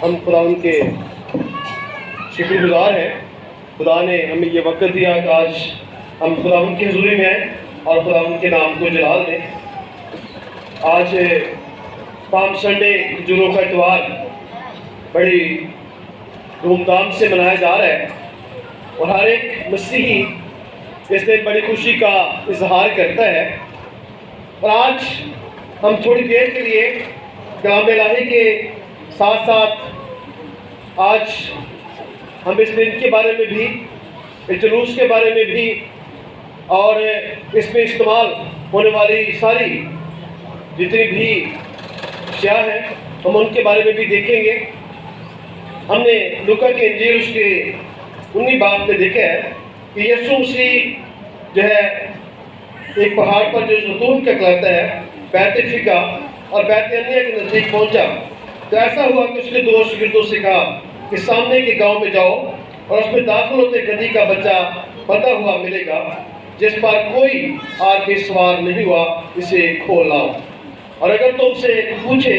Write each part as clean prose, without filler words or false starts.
ہم خدا ان کے شکر گزار ہیں. خدا نے ہمیں یہ وقت دیا کہ آج ہم خدا ان کی حضوری میں آئیں اور خدا ان کے نام کو جلال دیں. آج پام سنڈے جمعوں کا اتوار بڑی دھوم دھام سے منایا جا رہا ہے اور ہر ایک مسیحی اس میں بڑی خوشی کا اظہار کرتا ہے. اور آج ہم تھوڑی دیر کے لیے کلام الہی کے ساتھ ساتھ آج ہم اس دن کے بارے میں بھی، اس جلوس کے بارے میں بھی اور اس میں استعمال ہونے والی ساری جتنی بھی اشیاء ہیں ہم ان کے بارے میں بھی دیکھیں گے. ہم نے لوکا کے انجیل اس کے 19 باب میں دیکھا ہے کہ یسوع مسیح جو ہے ایک پہاڑ پر جو زیتون کا کہلاتا ہے بیت فگہ اور بیت عنیہ کے نزدیک پہنچا تو ایسا ہوا کہ اس نے 2 شاگردوں سے کہا کہ سامنے کے گاؤں میں جاؤ اور اس میں داخل ہوتے گدھی کا بچہ بندھا ہوا ملے گا جس پر کوئی آدمی سوار نہیں ہوا، اسے کھول لاؤ. اور اگر تم سے پوچھے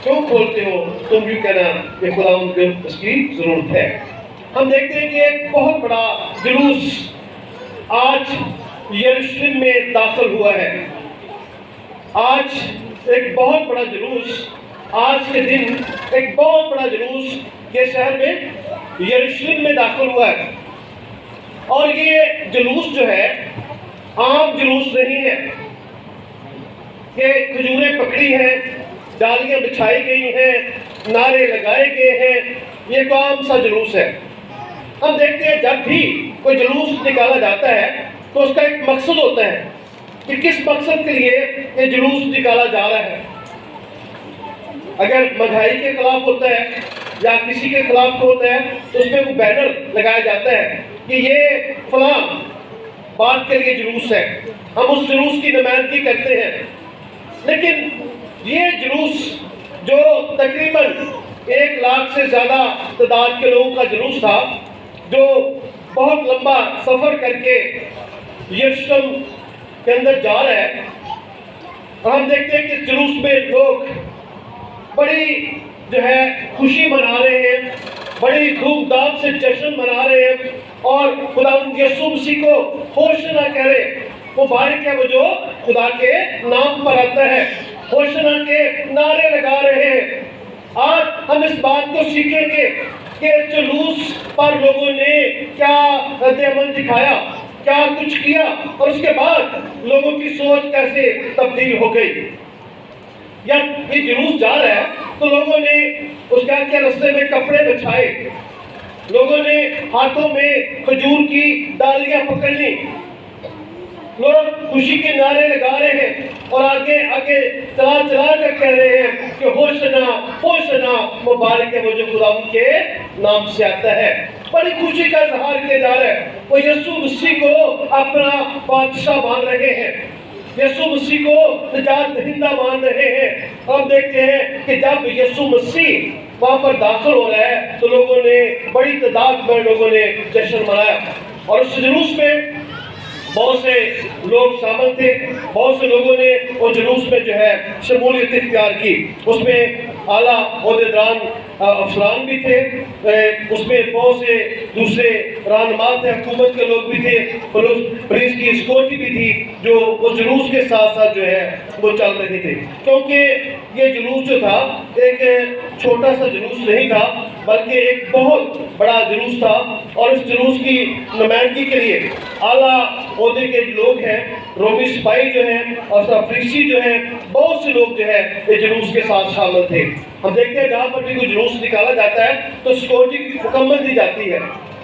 کیوں کھولتے ہو تم یوں کہنا کہ خداوند کو اس کی ضرورت ہے. ہم دیکھتے ہیں کہ ایک بہت بڑا جلوس آج یروشلم میں داخل ہوا ہے. آج ایک بہت بڑا جلوس، آج کے دن ایک بہت بڑا جلوس کے شہر میں یروشلم میں داخل ہوا ہے. اور یہ جلوس جو ہے عام جلوس نہیں ہے کہ کھجوریں پکڑی ہیں، ڈالیاں بچھائی گئی ہیں، نعرے لگائے گئے ہیں. یہ ایک عام سا جلوس ہے. ہم دیکھتے ہیں جب بھی کوئی جلوس نکالا جاتا ہے تو اس کا ایک مقصد ہوتا ہے کہ کس مقصد کے لیے یہ جلوس نکالا جا رہا ہے. اگر مہنگائی کے خلاف ہوتا ہے یا کسی کے خلاف ہوتا ہے تو اس میں وہ بینر لگایا جاتا ہے کہ یہ فلاں بات کے لیے جلوس ہے، ہم اس جلوس کی نمائندگی کرتے ہیں. لیکن یہ جلوس جو تقریباً 1 لاکھ سے زیادہ تعداد کے لوگوں کا جلوس تھا جو بہت لمبا سفر کر کے یروشلم کے اندر جا رہا ہے. اور ہم دیکھتے ہیں کہ اس جلوس میں لوگ بڑی جو ہے خوشی منا رہے ہیں، بڑی دھوم دھام سے جشن منا رہے ہیں اور خداوند یسوع مسیح کو ہوشنا کہہ رہے ہیں. مبارک ہے وہ جو خدا کے نام پر آتا ہے، ہوشنا کے نعرے لگا رہے ہیں. آج ہم اس بات کو سیکھیں گے کہ جلوس پر لوگوں نے کیا رد عمل دکھایا، کیا کچھ کیا اور اس کے بعد لوگوں کی سوچ کیسے تبدیل ہو گئی. یا یہ جلوس جا رہا ہے تو لوگوں نے اس کا کیا رستے میں کپڑے بچھائے، لوگوں نے ہاتھوں میں کھجور کی ڈالیاں پکڑ لی، لوگ خوشی کے نعرے لگا رہے ہیں اور آگے آگے چلا چلا کر کہہ رہے ہیں کہ ہوشنا ہوشنا مبارک ہے وہ جو خدا ان کے نام سے آتا ہے. بڑی خوشی کا اظہار کیا جا رہا ہے. وہ یسوع مسیح کو اپنا بادشاہ مان رہے ہیں، یسوع مسیح کو نجات دہندہ مان رہے ہیں. ہم دیکھتے ہیں کہ جب یسوع مسیح وہاں پر داخل ہو رہا ہے تو لوگوں نے بڑی تعداد میں لوگوں نے جشن منایا. اور اس جلوس میں بہت سے لوگ شامل تھے، بہت سے لوگوں نے اس جلوس میں جو ہے شمولیت اختیار کی. اس میں اعلیٰ عہدیداران افسران بھی تھے، اس میں بہت سے دوسرے رہنما تھے، حکومت کے لوگ بھی تھے، پولیس کی سیکورٹی بھی تھی جو اس جلوس کے ساتھ ساتھ جو ہے وہ چل رہے تھے. کیونکہ یہ جلوس جو تھا ایک چھوٹا سا جلوس نہیں تھا بلکہ ایک بہت بڑا جلوس تھا. اور اس جلوس کی نمائندگی کے لیے اعلیٰ عہدے کے لوگ ہیں، رومی سپاہی جو ہیں اور فریسی جو ہیں، بہت سے لوگ جو ہے اس جلوس کے ساتھ شامل تھے. ہم دیکھتے ہیں جہاں پر بھی کوئی جلوس نکالا جاتا ہے تو سیکورٹی مکمل دی جاتی ہے،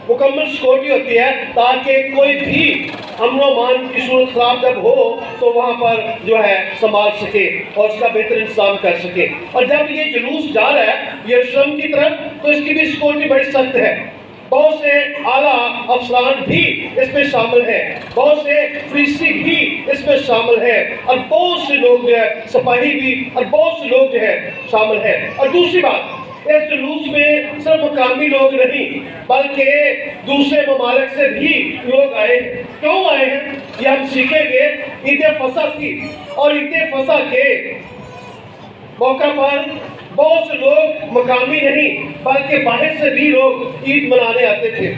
مکمل سیکورٹی ہوتی ہے تاکہ کوئی بھی امن و امان کی صورت خراب جب ہو تو وہاں پر جو ہے سنبھال سکے اور اس کا بہتر انتظام کر سکے. اور جب یہ جلوس جا رہا ہے یروشلم کی طرف تو اس کی بھی سیکورٹی بڑی سخت ہے. بہت سے اعلیٰ افسران بھی اس میں شامل ہیں، بہت سے فریسی بھی اس میں شامل ہیں اور بہت سے لوگ جو ہے سپاہی بھی اور بہت سے لوگ جو ہے شامل ہیں. اور دوسری بات، اس جلوس میں صرف مقامی لوگ نہیں بلکہ دوسرے ممالک سے بھی لوگ آئے. کیوں آئے ہیں یہ ہم سیکھیں گے. عید فصح کی اور عید فصح کے موقع پر بہت سے لوگ مقامی نہیں بلکہ باہر سے بھی لوگ عید منانے آتے تھے،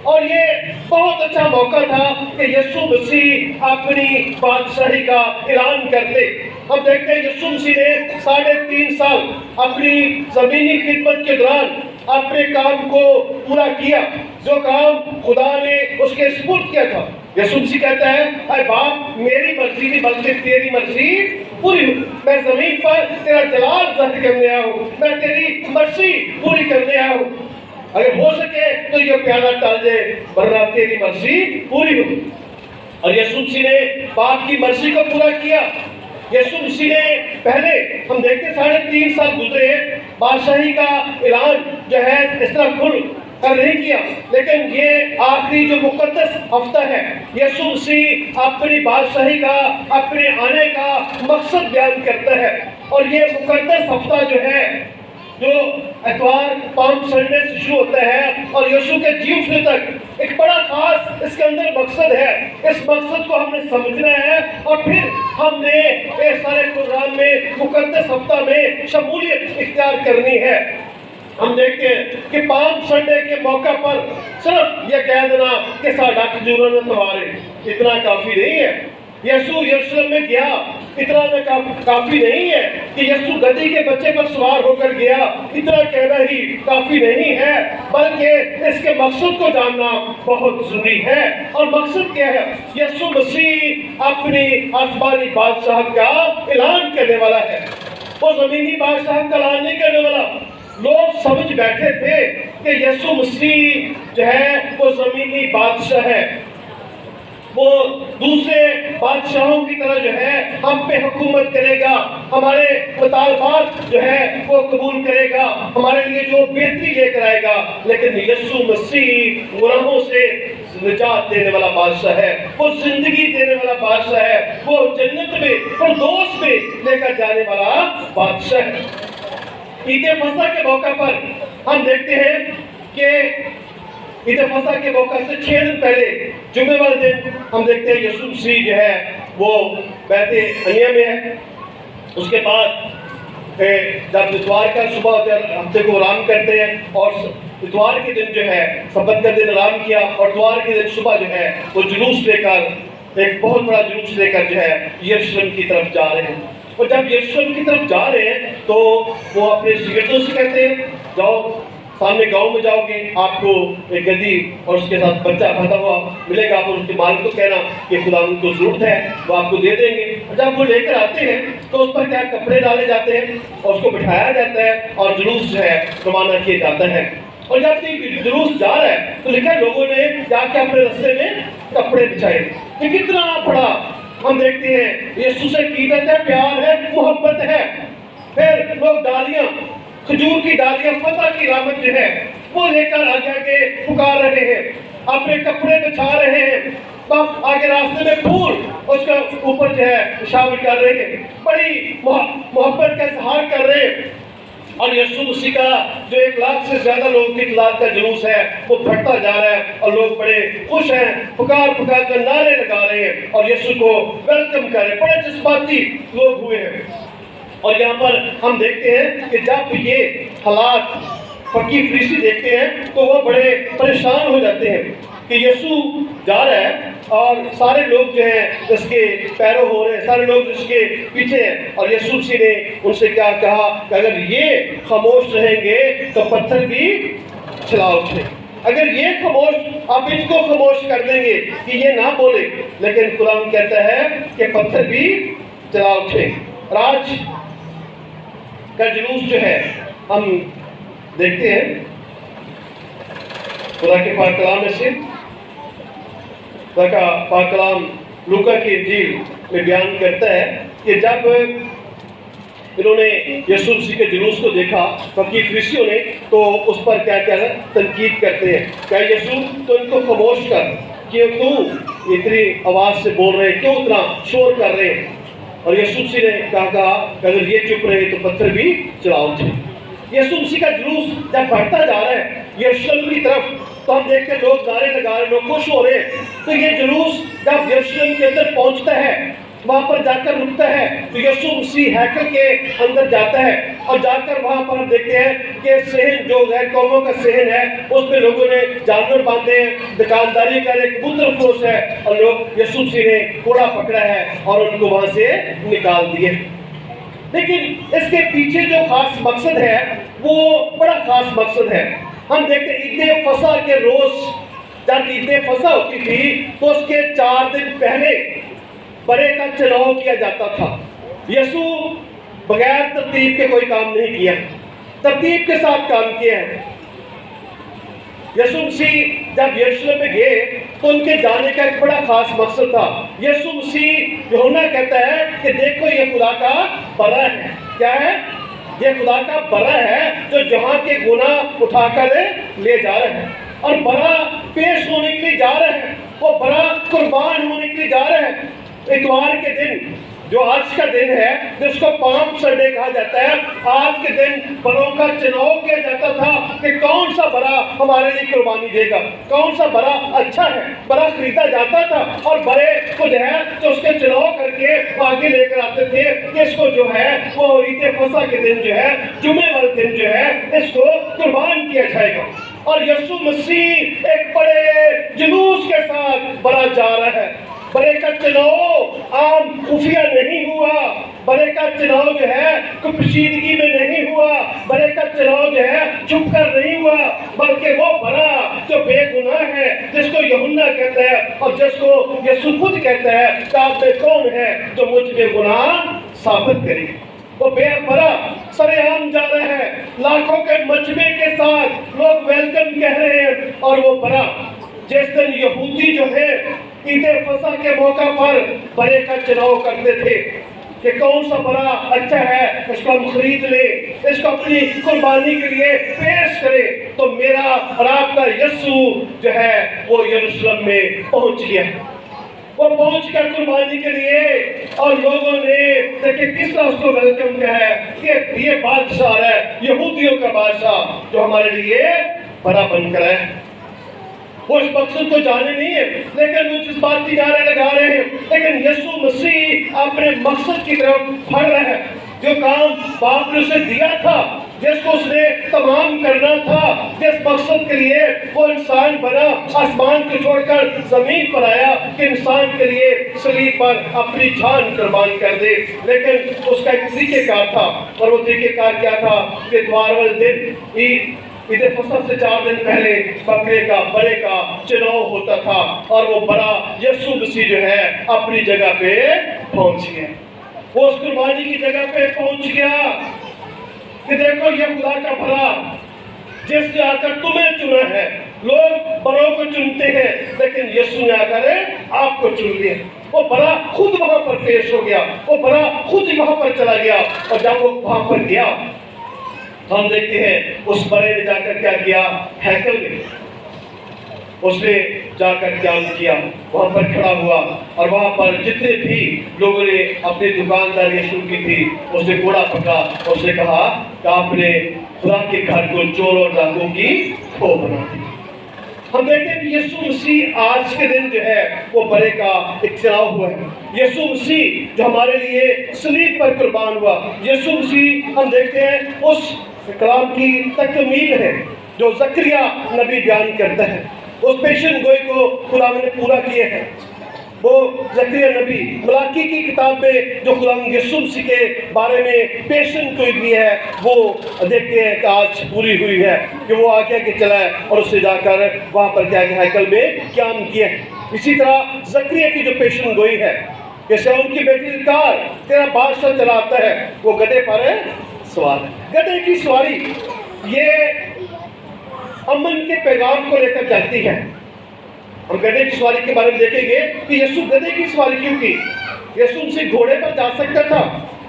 اور یہ بہت اچھا موقع تھا کہ یسوع مسیح اپنی بادشاہی کا اعلان کرتے۔ ہم دیکھتے ہیں یسوع مسیح نے 3.5 سال اپنی زمینی خدمت کے دوران اپنے کام کو پورا کیا، جو کام خدا نے اس کے سپرد کیا تھا۔ یسوع مسیح کہتا ہے، اے باپ، میری مرضی نہیں بلکہ تیری مرضی پوری ہو۔ میں زمین پر تیرا جلال ظاہر کرنے آیا ہوں، میں تیری مرضی پوری کرنے آیا ہوں۔ اگر ہو سکے تو یہ پیالہ ٹال جائے، ورنہ تیری مرضی پوری ہو۔ اور یسوع مسیح نے باپ کی مرضی کو پورا کیا۔ یسوع مسیح نے پہلے ہم دیکھتے 3.5 سال گزرے، بادشاہی کا اعلان جو ہے اس طرح کھل کر نہیں کیا، لیکن یہ آخری جو مقدس ہفتہ ہے، یسوع مسیح اپنی بادشاہی کا، اپنے آنے کا مقصد بیان کرتا ہے۔ اور یہ مقدس ہفتہ جو ہے، جو اتوار پالم سنڈے سے شروع ہوتا ہے اور یسوع کے جی اٹھنے تک، ایک بڑا خاص اس کے اندر مقصد ہے۔ اس مقصد کو ہم نے سمجھنا ہے اور پھر ہم نے اس سارے پروگرام میں مقدس ہفتہ میں شمولیت اختیار کرنی ہے۔ ہم دیکھتے ہیں کہ پالم سنڈے کے موقع پر صرف یہ کہہ دینا کہ ساڈا کھجوراں دا تہوار ہے، اتنا کافی نہیں ہے۔ یسوع یروشلم میں گیا، اتنا کافی نہیں ہے کہ یسوع گدھی کے بچے پر سوار ہو کر گیا، اتنا کہنا ہی کافی نہیں ہے، بلکہ اس کے مقصد کو جاننا بہت ضروری ہے۔ اور مقصد کیا ہے؟ یسوع مسیح اپنی آسمانی بادشاہت کا اعلان کرنے والا ہے، وہ زمینی بادشاہت کا اعلان نہیں کرنے والا۔ لوگ سمجھ بیٹھے تھے کہ یسوع مسیح جو ہے وہ زمینی بادشاہ ہے، وہ دوسرے بادشاہوں کی طرح جو ہے ہم پہ حکومت کرے گا، ہمارے مطالبات جو ہے وہ قبول کرے گا، ہمارے لیے جو بہتری لے کر آئے گا۔ لیکن یسوع مسیح گناہوں سے نجات دینے والا بادشاہ ہے، وہ زندگی دینے والا بادشاہ ہے، وہ جنت میں فردوس میں لے کر جانے والا بادشاہ ہے۔ عید فصح کے موقع پر ہم دیکھتے ہیں کہ عید فصح کے موقع سے 6 دن پہلے جمعے والے دن ہم دیکھتے ہیں یسوع مسیح جو ہے وہ بیت عنیہ میں ہے۔ اس کے بعد جب اتوار کا صبح ہوتا ہے، ہفتے کو آرام کرتے ہیں، اور اتوار کے دن جو ہے سبت کا دن آرام کیا، اور اتوار کے دن صبح جو ہے وہ جلوس لے کر، ایک بہت بڑا جلوس لے کر جو ہے یروشلم کی طرف جا رہے ہیں۔ اور جب یروشلم کی طرف جا رہے ہیں تو وہ اپنے شاگردوں سے کہتے ہیں، جاؤ سامنے گاؤں میں جاؤ گے، آپ کو ایک گدھی اور اس کے ساتھ بچہ بندھا ہوا ملے گا، اور اس کے مالک کو کہنا کہ خدا ان کو ضرورت ہے، وہ آپ کو دے دیں گے۔ جب وہ لے کر آتے ہیں تو اس پر کیا کپڑے ڈالے جاتے ہیں اور اس کو بٹھایا جاتا ہے اور جلوس جو ہے روانہ کیا جاتا ہے۔ اور جب جلوس جا رہا ہے تو لکھا لوگوں نے جا کے اپنے رستے میں کپڑے بچھائے۔ یہ کتنا بڑا ہم دیکھتے ہیں یسوع سے عقیدت ہے، پیار ہے، محبت ہے۔ پھر لوگ ڈالیاں، کھجور کی ڈالیاں، فتح کی علامت جو ہے وہ لے کر آگے پکار رہے ہیں، اپنے کپڑے بچھا رہے ہیں، تب آگے راستے میں پھول اس کا اوپر جو ہے اشارہ کر رہے ہیں، بڑی محبت کا اظہار کر رہے ہیں۔ اور یسوع مسیح کا جو 1 لاکھ سے زیادہ لوگوں کی تعداد کا جلوس ہے وہ بڑھتا جا رہا ہے، اور لوگ بڑے خوش ہیں، پکار کر نعرے لگا رہے ہیں اور یسوع کو ویلکم کر رہے ہیں، بڑے جذباتی لوگ ہوئے ہیں۔ اور یہاں پر ہم دیکھتے ہیں کہ جب یہ حالات فقیہ فریسی دیکھتے ہیں تو وہ بڑے پریشان ہو جاتے ہیں کہ یسوع جا رہا ہے اور سارے لوگ جو ہیں اس کے پیرو ہو رہے ہیں، سارے لوگ اس کے پیچھے ہیں۔ اور یسوع مسیح نے ان سے کیا کہا کہ اگر یہ خاموش رہیں گے تو پتھر بھی چلا اٹھے۔ اگر یہ خاموش، آپ ان کو خاموش کر دیں گے کہ یہ نہ بولے، لیکن قرآن کہتا ہے کہ پتھر بھی چلا اٹھے۔ اور آج کا جلوس جو ہے ہم دیکھتے ہیں خدا کے پاک کلام میں سے، خدا کا پاک کلام لوکا کی انجیل میں بیان کرتا ہے کہ جب انہوں نے یسوع مسیح کے جلوس کو دیکھا فقیہ فریسیوں نے، تو اس پر کیا کیا تنقید کرتے ہیں کہ یسوع تو ان کو خاموش کر، کہ تو اتنی آواز سے بول رہے، کیوں اتنا شور کر رہے ہیں؟ اور یسوع مسیح نے کہا کہ اگر یہ چپ رہے تو پتھر بھی چلا اٹھے۔ یسوع مسیح کا جلوس جب بڑھتا جا رہا ہے یروشلم کی طرف، تو ہم دیکھتے ہیں لوگ نعرے لگا رہے ہیں، لوگ خوش ہو رہے ہیں۔ تو یہ جلوس جب یروشلم کے اندر پہنچتا ہے وہاں پر جا کر رکتا ہے تو یسوع مسیح ہیکل کے اندر جاتا ہے اور جا کر وہاں پر ہم دیکھتے ہیں کہ صحن جو غیر قوموں کا صحن ہے اس میں لوگوں نے جانور باندھے ہیں، دکانداری کر ایک کبوتر فروش ہے اور لوگ یسوع مسیح نے کوڑا پکڑا ہے اور ان کو وہاں سے نکال دیے۔ لیکن اس کے پیچھے جو خاص مقصد ہے وہ بڑا خاص مقصد ہے۔ ہم دیکھتے ہیں عید فصح کے روز جب عید فصح ہوتی تھی تو اس کے 4 دن پہلے بڑے کا چناؤ کیا جاتا تھا۔ یسوع بغیر ترتیب کے کوئی کام نہیں کیا، ترتیب کے ساتھ کام کیا ہے۔ یسوع مسیح جب یروشلم میں گئے تو ان کے جانے کا ایک بڑا خاص مقصد تھا۔ یسوع مسیح یوحنا کہتا ہے کہ دیکھو یہ خدا کا برا ہے۔ کیا ہے؟ یہ خدا کا برا ہے جو جہاں کے گناہ اٹھا کر لے جا رہے ہیں اور برا پیش ہونے کے لیے جا رہے ہیں، وہ برا قربان ہونے کے لیے جا رہے ہیں۔ اتوار کے دن جو آج کا دن ہے جس کو پام سنڈے کہا جاتا ہے، آج کے دن بروں کا چناؤ کیا جاتا تھا کہ کون سا برا ہمارے لیے قربانی دے گا، کون سا برا اچھا ہے۔ برا خریدا جاتا تھا اور برے کو جو ہے تو اس کے چناؤ کر کے آگے لے کر آتے تھے کہ اس کو جو ہے وہ عید فصح کے دن جو ہے جمعے والے دن جو ہے اس کو قربان کیا جائے گا۔ اور یسوع مسیح ایک بڑے جلوس کے ساتھ برا جا رہا ہے۔ برے کا چناؤ عام خفیہ نہیں ہوا، برے کا چناؤ جو ہے کشیدگی میں نہیں ہوا، برے کا چناؤ جو ہے چھپ کر نہیں ہوا، بلکہ وہ برا جو بے گناہ ہے جس کو یوحنا کہتا ہے اور جس کو یسوع خود کہتا ہے کہ آپ میں کون ہے جو مجھ میں گناہ ثابت کرے۔ وہ بے برا سرے عام جا رہا ہے، لاکھوں کے مجمع کے ساتھ لوگ ویلکم کہہ رہے ہیں، اور وہ برا جس دن یہودی جو ہے عید فصح کے موقع پر برے کا چناؤ کرتے تھے کہ کون سا برا اچھا ہے، اس کو ہم خرید لیں، اس کو اپنی قربانی کے لیے پیش کریں، تو میرا اور آپ کا یسوع جو ہے وہ یروشلم میں پہنچ گیا۔ وہ پہنچ کر قربانی کے لیے اور لوگوں نے دیکھیں کس طرح اس کو ویلکم کیا ہے کہ یہ بادشاہ ہے، یہودیوں کا بادشاہ جو ہمارے لیے برا بن کر ہے۔ وہ اس مقصد کو جانے نہیں ہے لیکن وہ جس بات کی نعرے لگا رہے ہیں، لیکن یسوع مسیح اپنے مقصد کی طرف بڑھ رہا ہے۔ جو کام باپ نے اسے دیا تھا، جس کو اس نے تمام کرنا تھا، جس مقصد کے لیے وہ انسان بنا، آسمان کو چھوڑ کر زمین پر آیا کہ انسان کے لیے صلیب پر اپنی جان قربان کر دے، لیکن اس کا ایک طریقہ کار تھا، اور وہ طریقہ کار کیا تھا کہ اتوار والے دن عید فصح سے 4 دن پہلے بکرے کا برے کا چناؤ ہوتا تھا، اور وہ برا یسوع مسیح جو ہے اپنی جگہ پہ پہنچ گیا۔ وہ اس قربانی کی جگہ پہ پہنچ گیا کہ دیکھو یہ خدا کا برا جس نے آ کر تمہیں چنا ہے۔ لوگ بروں کو چنتے ہیں لیکن یسوع نے آ کر آپ کو چن لیا۔ وہ برا خود وہاں پر پیش ہو گیا، وہ برا خود وہاں پر چلا گیا، اور جب وہ وہاں پر گیا ہم دیکھتے ہیں اس برے نے جا کر کیا کیا، ہیکل میں اس نے جا کر قیام کیا، وہاں پر کھڑا ہوا، اور وہاں پر جتنے بھی لوگوں نے اپنی دکانداری شروع کی تھی اس نے کوڑا پکڑا، اس نے کہا کہ آپ نے خدا کے گھر کو چور اور ڈاکوں کی کھو بنا دی۔ ہم دیکھتے ہیں کہ یسوع مسیح آج کے دن جو ہے وہ برے کا ایک چناؤ ہوا ہے۔ یسوع مسیح جو ہمارے لیے صلیب پر قربان ہوا، یسوع مسیح ہم دیکھتے ہیں اس کلام کی تکمیل ہے جو زکریا نبی بیان کرتا ہے۔ اس پیشن گوئی کو خدا نے پورا کیا ہے۔ وہ زکریا نبی ملاکی کی کتاب میں جو خدا یسوع مسیح کے بارے میں پیشن گوئی کی ہے وہ دیکھتے ہیں کہ آج پوری ہوئی ہے، کہ وہ آگے کے چلا ہے اور اس سے جا کر وہاں پر کیا کہ ہیکل میں قیام کیا ہے۔ اسی طرح زکریا کی جو پیشن گوئی ہے کہ شاؤل کی بیٹی کار تیرا بادشاہ چلاتا ہے، وہ گدھے پر سوار ہے۔ گدھے کی سواری یہ امن کے پیغام کو لے کر چلتی ہے۔ ہم گدھے کی سواری کے بارے میں دیکھیں گے کہ یسوع گدھے کی سواری کیوں کی؟ یسوع سے گھوڑے پر جا سکتا تھا۔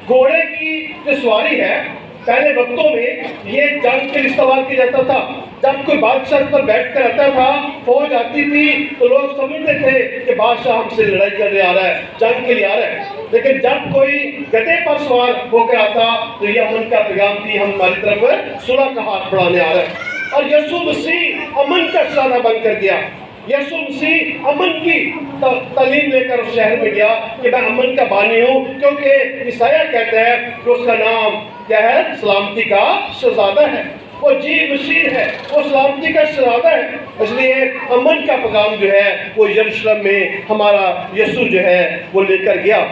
گھوڑے کی جو سواری ہے پہلے وقتوں میں یہ جنگ کے لیے استعمال کیا جاتا تھا۔ جب کوئی بادشاہ پر بیٹھ کر آتا تھا، فوج آتی تھی تو لوگ سمجھتے تھے کہ بادشاہ ہم سے لڑائی کرنے آ رہا ہے، جنگ کے لیے آ رہا ہے۔ لیکن جب کوئی گدھے پر سوار ہو کر آتا تو یہ امن کا پیغام تھی، ہم ہماری طرف صلح کا ہاتھ بڑھانے آ رہے ہیں۔ اور یسوع مسیح امن کا شانہ بن کر گیا۔ یسوع مسیح امن کی تعلیم لے کر اس شہر میں گیا کہ میں امن کا بانی ہوں، کیونکہ عیسائیہ کہتا ہے کہ اس کا نام کیا ہے؟ سلامتی کا شہزادہ ہے، وہ جی بشیر ہے، وہ سلامتی کا شہزادہ ہے۔ اس لیے امن کا پیغام جو ہے وہ یروشلم میں ہمارا یسوع جو ہے وہ لے کر گیا،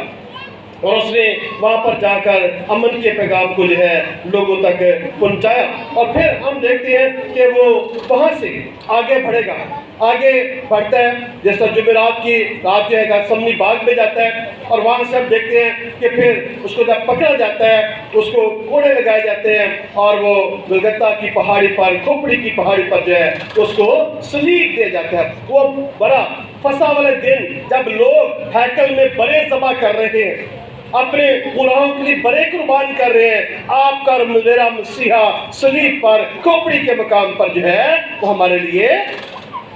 اور اس نے وہاں پر جا کر امن کے پیغام کو جو ہے لوگوں تک پہنچایا۔ اور پھر ہم دیکھتے ہیں کہ وہ وہاں سے آگے بڑھے گا، آگے بڑھتا ہے، جیسا جمعرات کی رات جو ہے گیتسمنی باغ میں جاتا ہے، اور وہاں سے ہم دیکھتے ہیں کہ پھر اس کو جب پکڑا جاتا ہے، اس کو کوڑے لگائے جاتے ہیں، اور وہ گلگتہ کی پہاڑی پر، کھوپڑی کی پہاڑی پر جو ہے اس کو صلیب دیا جاتا ہے۔ وہ بڑا فسح والے دن جب لوگ ہیکل میں بڑے ذبح کر رہے ہیں، اپنے گناہوں کے لیے بڑے قربان کر رہے ہیں، آپ کا اور میرا مسیحا صلیب پر، کھوپڑی کے مقام پر جو ہے وہ ہمارے لیے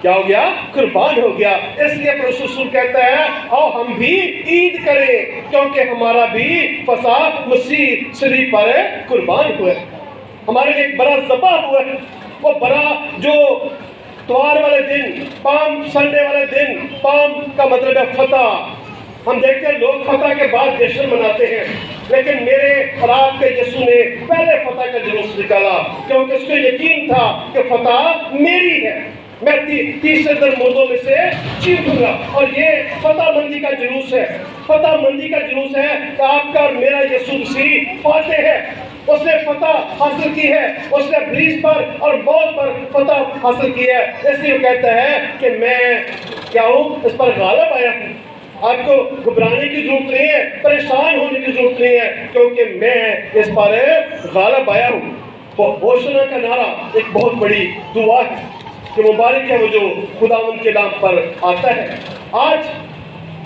کیا ہو گیا؟ قربان ہو گیا۔ اس لیے پولس رسول کہتا ہے آؤ ہم بھی عید کریں، کیونکہ ہمارا بھی فسح مسیح صلیب پر قربان ہوا ہے، ہمارے لیے ایک بڑا ذبح ہوا ہے۔ وہ بڑا جو اتوار والے دن، پام سنڈے والے دن، پام کا مطلب ہے فتح۔ ہم دیکھتے ہیں لوگ فتح کے بعد جشن مناتے ہیں، لیکن میرے اور آپ کے یسوع نے پہلے فتح کا جلوس نکالا، کیونکہ اس کو یقین تھا کہ فتح میری ہے، میں تیسرے دن مردوں میں سے جی اٹھوں گا۔ اور یہ فتح مندی کا جلوس ہے، فتح مندی کا جلوس ہے کہ آپ کا اور میرا یسوع مسیح فاتح ہے، اس نے فتح حاصل کی ہے، اس نے ابلیس پر اور موت پر فتح حاصل کی ہے۔ اس لیے وہ کہتا ہے کہ میں کیا ہوں؟ اس پر غالب آیا ہوں۔ آپ کو گھبرانے کی ضرورت نہیں ہے، پریشان ہونے کی ضرورت نہیں ہے، کیونکہ میں اس پر غالب آیا ہوں۔ ہوشنا کا نعرہ ایک بہت بڑی دعا ہے کہ مبارک ہے وہ جو خداوند کے نام پر آتا ہے۔ آج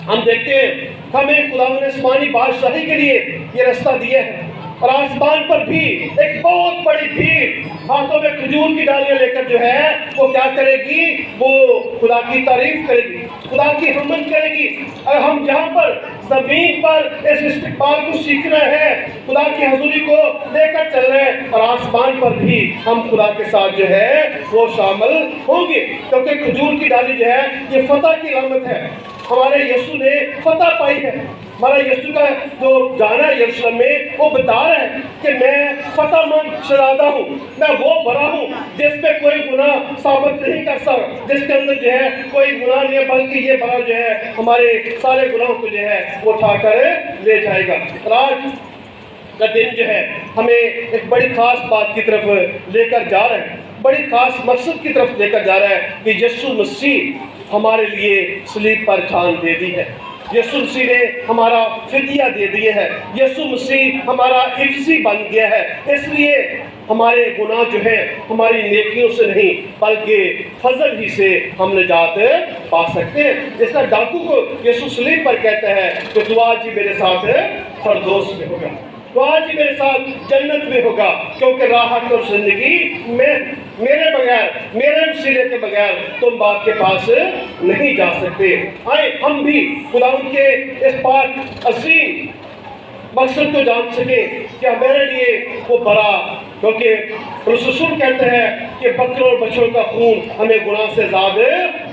ہم دیکھتے ہیں ہمیں خداوند نے آسمانی بادشاہی کے لیے یہ راستہ دیا ہے، اور آسمان پر بھی ایک بہت بڑی بھیڑ ہاتھوں میں کھجور کی ڈالیاں لے کر جو ہے وہ کیا کرے گی؟ وہ خدا کی تعریف کرے گی، خدا کی حمد کرے گی۔ اور ہم جہاں پر زمین پر اس استقبال کو سیکھنا ہے، خدا کی حضوری کو لے کر چل رہے ہیں، اور آسمان پر بھی ہم خدا کے ساتھ جو ہے وہ شامل ہوں گے، کیونکہ کھجور کی ڈالی جو ہے یہ فتح کی علامت ہے۔ ہمارے یسوع نے فتح پائی ہے، ہمارا یسوع کا جو جانا ہے یروشلم میں وہ بتا رہا ہے کہ میں فتح مند شہزادہ ہوں، میں وہ بڑا ہوں جس پہ کوئی گناہ ثابت نہیں کر سکتا، جس کے اندر جو ہے کوئی گناہ نہیں ہے، بلکہ یہ بڑا جو ہے ہمارے سارے گناہوں کو جو ہے وہ اٹھا کر لے جائے گا۔ اور آج کا دن جو ہے ہمیں ایک بڑی خاص بات کی طرف لے کر جا رہا ہے، بڑی خاص مقصد کی طرف لے کر جا رہا ہے کہ یسوع مسیح ہمارے لیے صلیب پر جان دے دی ہے، یسوع مسیح نے ہمارا فدیہ دے دیا ہے، یسوع مسیح ہمارا عفظی بن گیا ہے۔ اس لیے ہمارے گناہ جو ہیں ہماری نیکیوں سے نہیں بلکہ فضل ہی سے ہم نجات پا سکتے ہیں۔ جس طرح ڈاکو کو یسوع صلیب پر کہتا ہے کہ تو آج ہی میرے ساتھ فردوس میں ہوگا، تو آج ہی میرے ساتھ جنت میں ہوگا، کیونکہ راحت اور زندگی میں میرے بغیر، میرے وسیلے کے بغیر تم باپ کے پاس نہیں جا سکتے۔ آئے ہم بھی خداوند کے اس پاک عظیم مقصد کو جان سکیں کہ میرے لیے وہ بڑا، کیونکہ رسول کہتے ہیں کہ بکروں اور بچوں کا خون ہمیں گناہ سے آزاد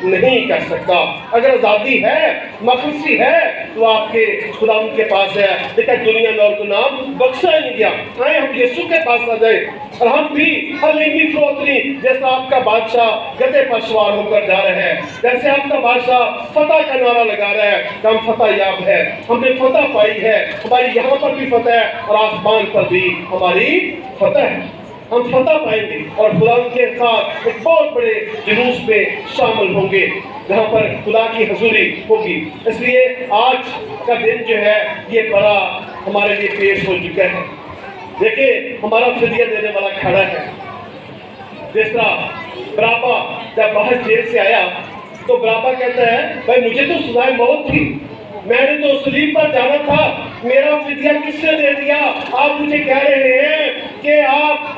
نہیں کر سکتا۔ اگر آزادی ہے، مخلصی ہے، تو آپ کے خداوند کے پاس ہے، لیکن دنیا میں اور کو نام بخشا ہی نہیں گیا۔ آئے ہم یسوع کے پاس آ جائیں، اور ہم بھی حلیمی فروتنی جیسا آپ کا بادشاہ گدھے پر سوار ہو کر جا رہا ہے، جیسے آپ کا بادشاہ فتح کا نعرہ لگا رہا ہے کہ ہم فتح یاب ہے، ہم نے فتح پائی ہے، ہماری یہاں پر بھی فتح ہے اور آسمان پر بھی ہماری فتح ہے۔ ہم فتح پائیں گے اور خدا کے ساتھ ایک بہت بڑے جلوس میں شامل ہوں گے جہاں پر خدا کی حضوری ہوگی۔ اس لیے آج کا دن جو ہے یہ بڑا ہمارے لیے پیش ہو چکا ہے۔ دیکھیں ہمارا فدیہ دینے والا کھڑا ہے۔ جس طرح برابا جب باہر جیل سے آیا تو برابا کہتا ہے بھائی مجھے تو سزائے موت تھی، میں نے تو صلیب پر جانا تھا، میرا فدیہ کس نے دے دیا؟ آپ مجھے کہہ رہے ہیں کہ آپ